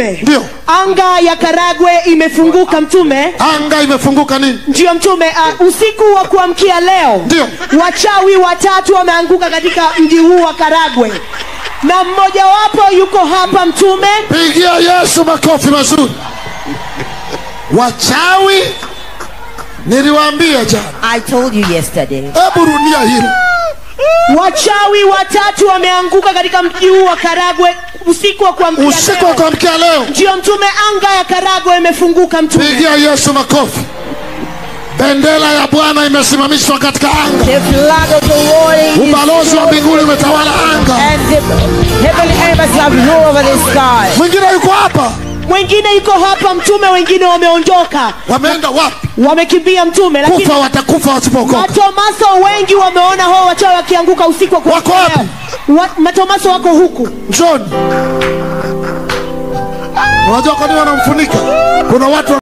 mtume. Ndio. Anga ya Karagwe imefunguka mtume. Anga imefunguka nini? Ndio mtume, usiku wa kuamkia leo. Ndio. Wachawi 3 wameanguka katika mji huu wa Karagwe. Na mmoja wapo yuko hapa mtume. Pigia Yesu makofi mazuri. Wachawi niliwaambia jana. I told you yesterday. Hebu rudia hilo. Wachawi 3 wameanguka katika mji huu wa Karagwe usiku wa kuamkia leo. Usiku wa kuamkia leo. Ndio mtume, anga ya Karagwe imefunguka mtume. Pigia Yesu makofi. Bendera ya Bwana imesimamishwa katika anga. The flag of the Lord. Ubalozi wa mbinguni umetawala anga. And the heavenly embassy have rule over the sky. Mwingine yuko hapa. Mwingine yuko hapa mtume, wengine wameondoka. Wameenda wapi? Wamekimbia mtume, lakini kufa watakufa wasipokoka. Matomaso wengi wameona hao wachawi wakianguka usiku wa wako wapi? Matomaso wako huku. John. Unajua kwa nini wanamfunika? Kuna watu